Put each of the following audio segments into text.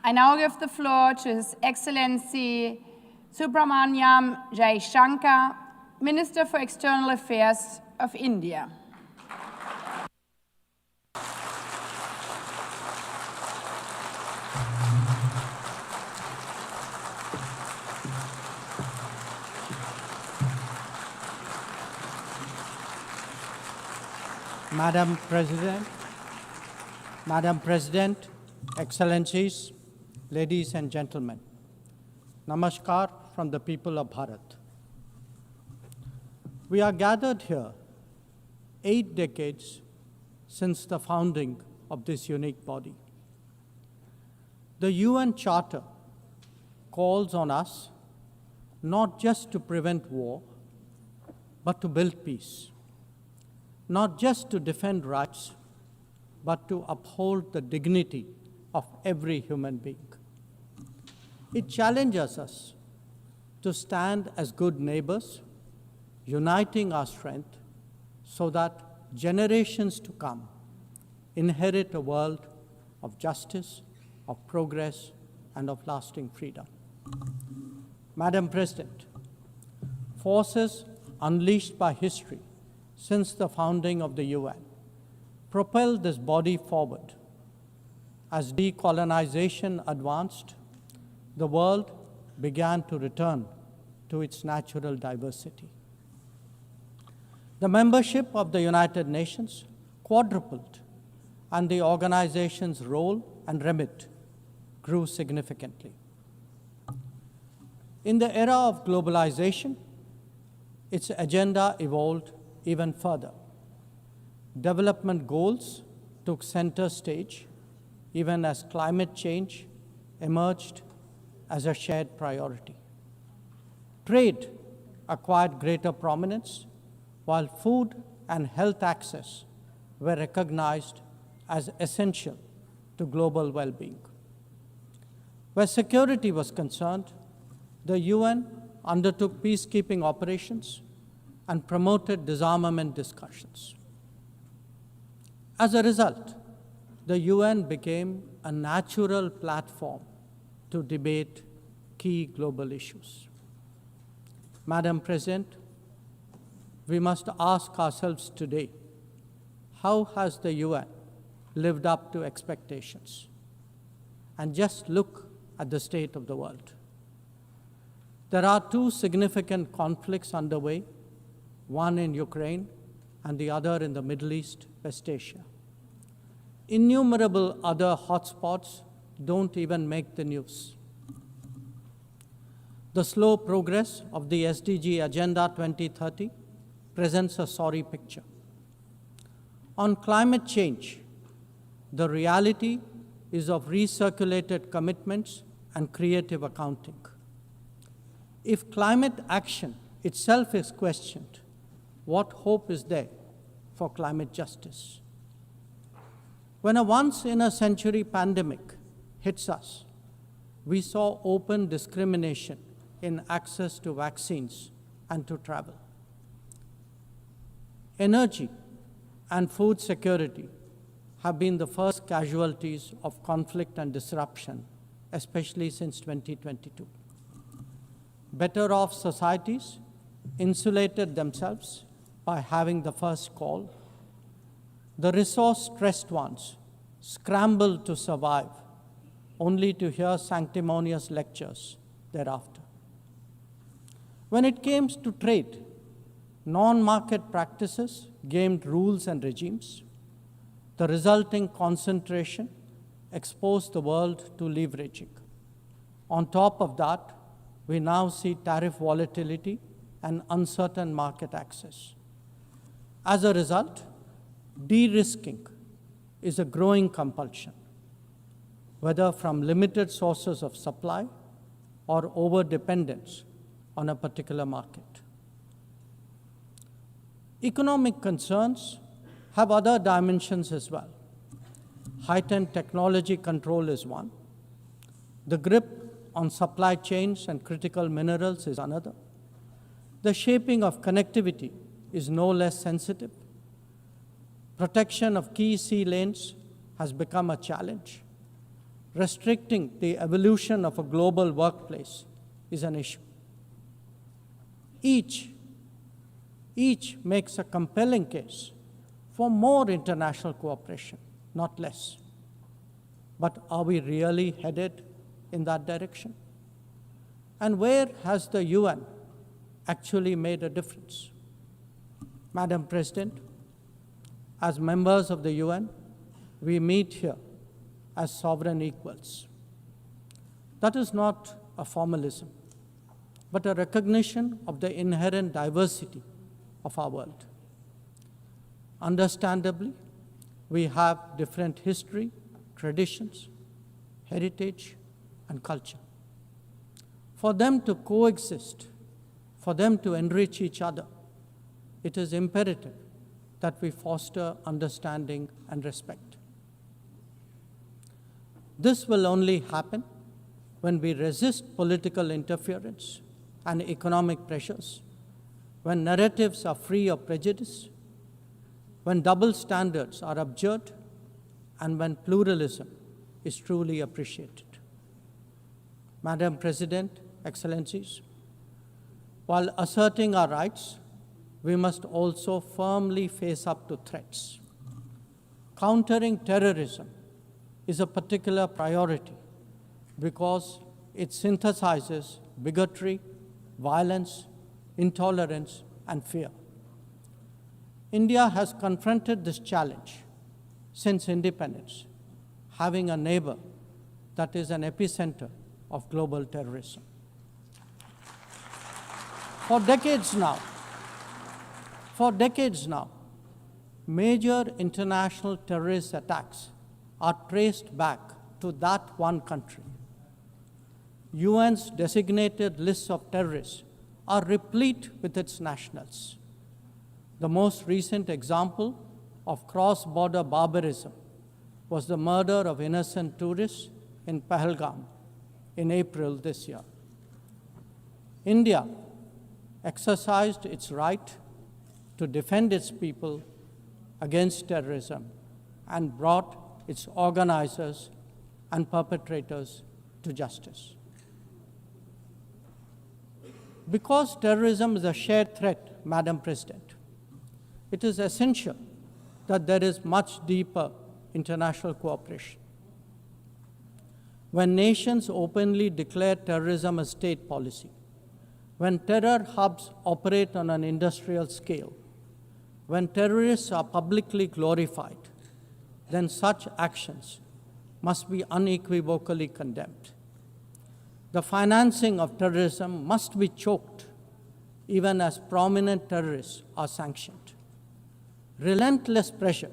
I now give the floor to His Excellency Subrahmanyam Jaishankar, Minister for External Affairs of India. Madam President, Excellencies, ladies and gentlemen, Namaskar from the people of Bharat. We are gathered here 8 decades since the founding of this unique body. The UN Charter calls on us not just to prevent war, but to build peace. Not just to defend rights, but to uphold the dignity of every human being. It challenges us to stand as good neighbors, uniting our strength so that generations to come inherit a world of justice, of progress, and of lasting freedom. Madam President, forces unleashed by history since the founding of the UN propelled this body forward. As decolonization advanced, the world began to return to its natural diversity. The membership of the United Nations quadrupled, and the organization's role and remit grew significantly. In the era of globalization, its agenda evolved even further. Development goals took center stage, even as climate change emerged as a shared priority. Trade acquired greater prominence, while food and health access were recognized as essential to global well-being. Where security was concerned, the UN undertook peacekeeping operations and promoted disarmament discussions. As a result, the UN became a natural platform to debate key global issues. Madam President, we must ask ourselves today, how has the UN lived up to expectations? And just look at the state of the world. There are 2 significant conflicts underway, one in Ukraine and the other in the Middle East, West Asia. Innumerable other hotspots don't even make the news. The slow progress of the SDG Agenda 2030 presents a sorry picture. On climate change, the reality is of recirculated commitments and creative accounting. If climate action itself is questioned, what hope is there for climate justice? When a once-in-a-century pandemic hits us, we saw open discrimination in access to vaccines and to travel. Energy and food security have been the first casualties of conflict and disruption, especially since 2022. Better-off societies insulated themselves by having the first call. The resource-stressed ones scrambled to survive, only to hear sanctimonious lectures thereafter. When it came to trade, non-market practices gamed rules and regimes. The resulting concentration exposed the world to leveraging. On top of that, we now see tariff volatility and uncertain market access. As a result, de-risking is a growing compulsion, whether from limited sources of supply or over-dependence on a particular market. Economic concerns have other dimensions as well. Heightened technology control is one. The grip on supply chains and critical minerals is another. The shaping of connectivity is no less sensitive. Protection of key sea lanes has become a challenge. restricting the evolution of a global workplace is an issue. Each makes a compelling case for more international cooperation, not less. But are we really headed in that direction? And where has the UN actually made a difference? Madam President, as members of the UN, we meet here as sovereign equals. That is not a formalism, but a recognition of the inherent diversity of our world. Understandably, we have different history, traditions, heritage, and culture. For them to coexist, for them to enrich each other, it is imperative that we foster understanding and respect. This will only happen when we resist political interference and economic pressures, when narratives are free of prejudice, when double standards are abjured, and when pluralism is truly appreciated. Madam President, Excellencies, while asserting our rights, we must also firmly face up to threats. Countering terrorism is a particular priority because it synthesizes bigotry, violence, intolerance, and fear. India has confronted this challenge since independence, having a neighbor that is an epicenter of global terrorism. For decades now, major international terrorist attacks are traced back to that one country. UN's designated lists of terrorists are replete with its nationals. The most recent example of cross-border barbarism was the murder of innocent tourists in Pahalgam in April this year. India exercised its right to defend its people against terrorism and brought its organizers and perpetrators to justice. Because terrorism is a shared threat, Madam President, it is essential that there is much deeper international cooperation. When nations openly declare terrorism a state policy, when terror hubs operate on an industrial scale, when terrorists are publicly glorified, then such actions must be unequivocally condemned. The financing of terrorism must be choked, even as prominent terrorists are sanctioned. Relentless pressure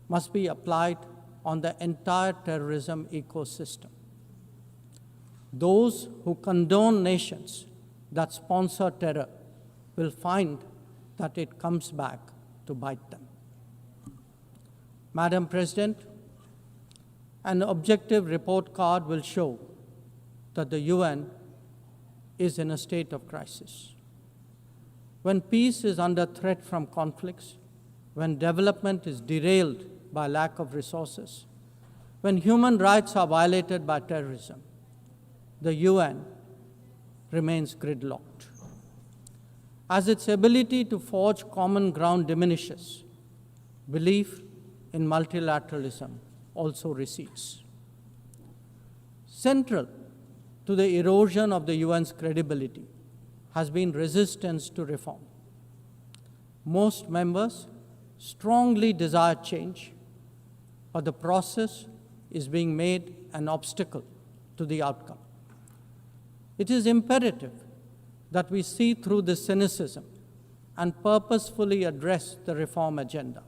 must be applied on the entire terrorism ecosystem. Those who condone nations that sponsor terror will find that it comes back to bite them. Madam President, an objective report card will show that the UN is in a state of crisis. When peace is under threat from conflicts, when development is derailed by lack of resources, when human rights are violated by terrorism, the UN remains gridlocked. As its ability to forge common ground diminishes, belief in multilateralism also recedes. Central to the erosion of the UN's credibility has been resistance to reform. Most members strongly desire change, but the process is being made an obstacle to the outcome. It is imperative that we see through this cynicism and purposefully address the reform agenda.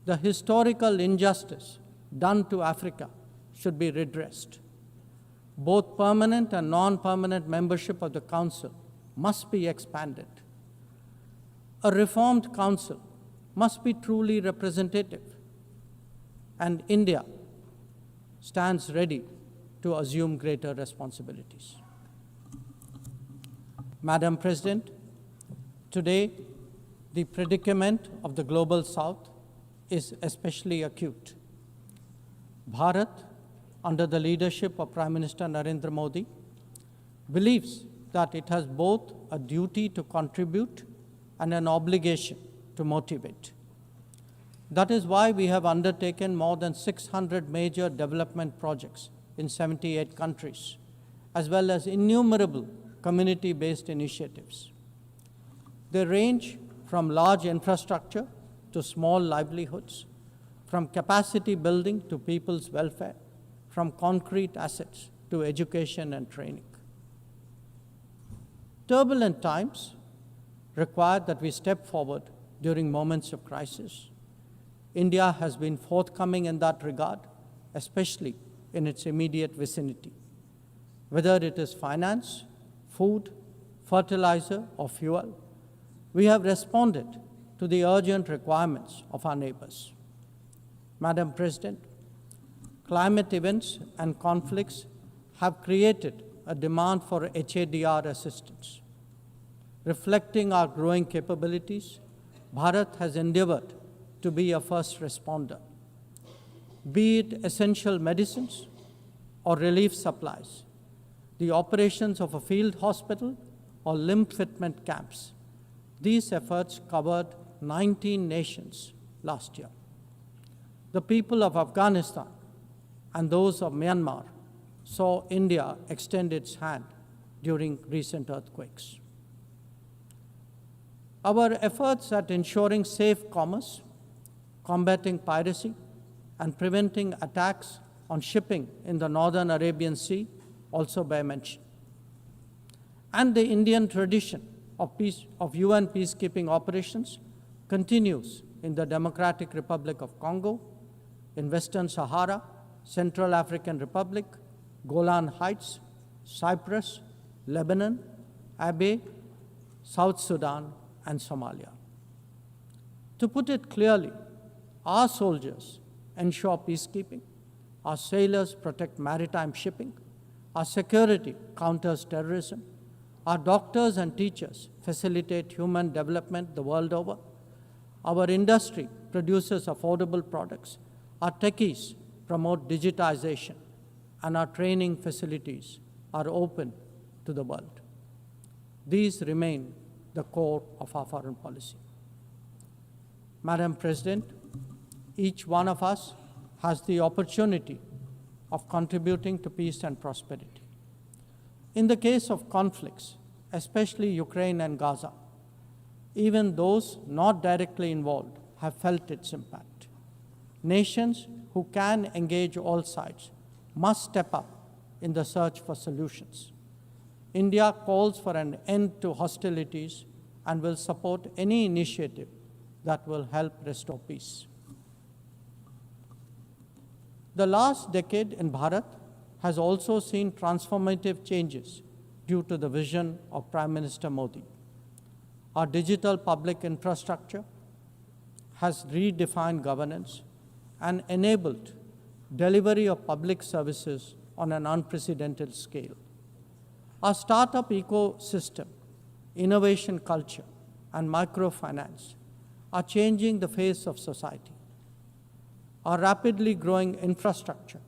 The historical injustice done to Africa should be redressed. Both permanent and non-permanent membership of the Council must be expanded. A reformed Council must be truly representative, and India stands ready to assume greater responsibilities. Madam President, today the predicament of the Global South is especially acute. Bharat under the leadership of Prime Minister Narendra Modi, believes that it has both a duty to contribute and an obligation to motivate. That is why we have undertaken more than 600 major development projects in 78 countries, as well as innumerable community-based initiatives. They range from large infrastructure to small livelihoods, from capacity building to people's welfare, from concrete assets to education and training. Turbulent times require that we step forward during moments of crisis. India has been forthcoming in that regard, especially in its immediate vicinity. Whether it is finance, food, fertilizer, or fuel, we have responded to the urgent requirements of our neighbors. Madam President, climate events and conflicts have created a demand for HADR assistance. Reflecting our growing capabilities, Bharat has endeavored to be a first responder. Be it essential medicines or relief supplies, the operations of a field hospital or limb fitment camps, these efforts covered 19 nations last year. The people of Afghanistan and those of Myanmar saw India extend its hand during recent earthquakes. Our efforts at ensuring safe commerce, combating piracy, and preventing attacks on shipping in the Northern Arabian Sea also bear mention. And the Indian tradition of UN peacekeeping operations continues in the Democratic Republic of Congo, in Western Sahara, Central African Republic, Golan Heights, Cyprus, Lebanon, Abyei, South Sudan, and Somalia. To put it clearly, our soldiers ensure peacekeeping, our sailors protect maritime shipping, our security counters terrorism, our doctors and teachers facilitate human development the world over, our industry produces affordable products, our techies promote digitization, and our training facilities are open to the world. These remain the core of our foreign policy. Madam President, each one of us has the opportunity of contributing to peace and prosperity. In the case of conflicts, especially Ukraine and Gaza, even those not directly involved have felt its impact. Nations who can engage all sides must step up in the search for solutions. India calls for an end to hostilities and will support any initiative that will help restore peace. The last decade in Bharat has also seen transformative changes due to the vision of Prime Minister Modi. Our digital public infrastructure has redefined governance and enabled delivery of public services on an unprecedented scale. Our startup ecosystem, innovation culture, and microfinance are changing the face of society. Our rapidly growing infrastructure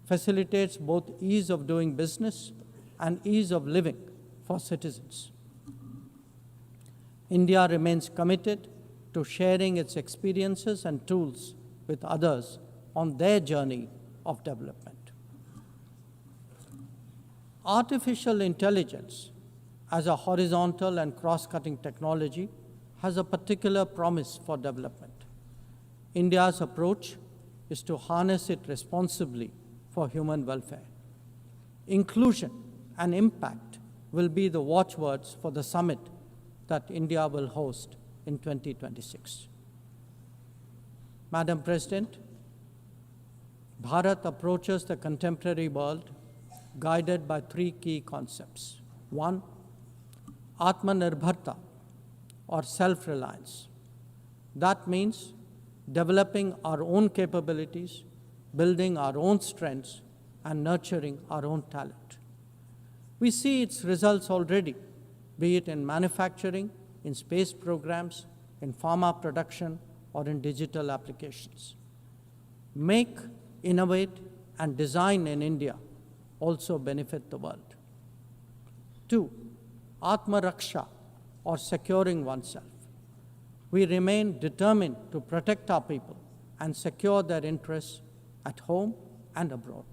facilitates both ease of doing business and ease of living for citizens. India remains committed to sharing its experiences and tools with others on their journey of development. Artificial intelligence as a horizontal and cross-cutting technology has a particular promise for development. India's approach is to harness it responsibly for human welfare. Inclusion and impact will be the watchwords for the summit that India will host in 2026. Madam President, Bharat approaches the contemporary world guided by three key concepts. One, Atmanirbharta, or self-reliance. That means developing our own capabilities, building our own strengths, and nurturing our own talent. We see its results already, be it in manufacturing, in space programs, in pharma production, or in digital applications. Make, innovate, and design in India also benefit the world. 2. Atma Raksha, or securing oneself. We remain determined to protect our people and secure their interests at home and abroad.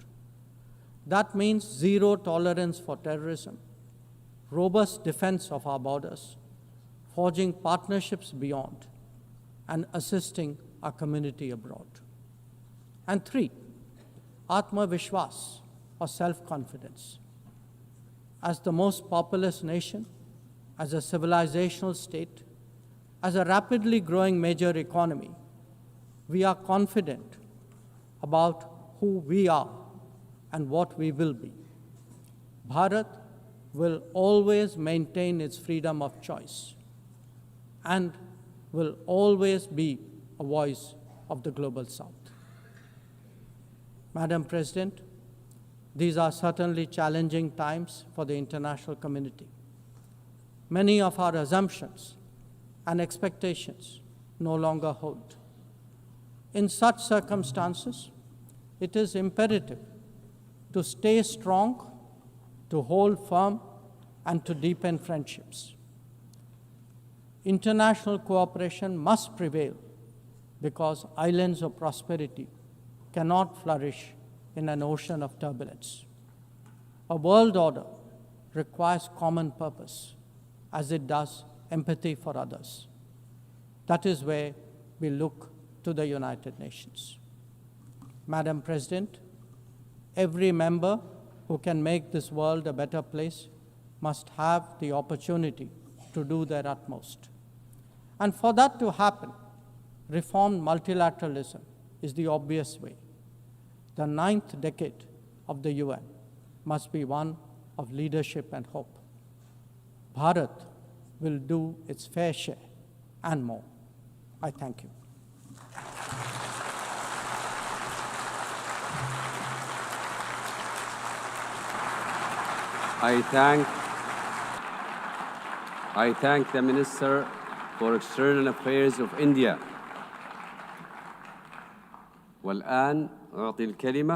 That means zero tolerance for terrorism, robust defense of our borders, forging partnerships beyond, and assisting our community abroad. And 3, Atma Vishwas, or self-confidence. As the most populous nation, as a civilizational state, as a rapidly growing major economy, we are confident about who we are and what we will be. Bharat will always maintain its freedom of choice and will always be a voice of the Global South. Madam President, these are certainly challenging times for the international community. Many of our assumptions and expectations no longer hold. In such circumstances, it is imperative to stay strong, to hold firm, and to deepen friendships. International cooperation must prevail because islands of prosperity cannot flourish in an ocean of turbulence. A world order requires common purpose, as it does empathy for others. That is where we look to the United Nations. Madam President, every member who can make this world a better place must have the opportunity to do their utmost. And for that to happen, reformed multilateralism is the obvious way. The 9th decade of the UN must be one of leadership and hope. Bharat will do its fair share and more. I thank you. I thank the Minister for External Affairs of India. والآن أعطي الكلمة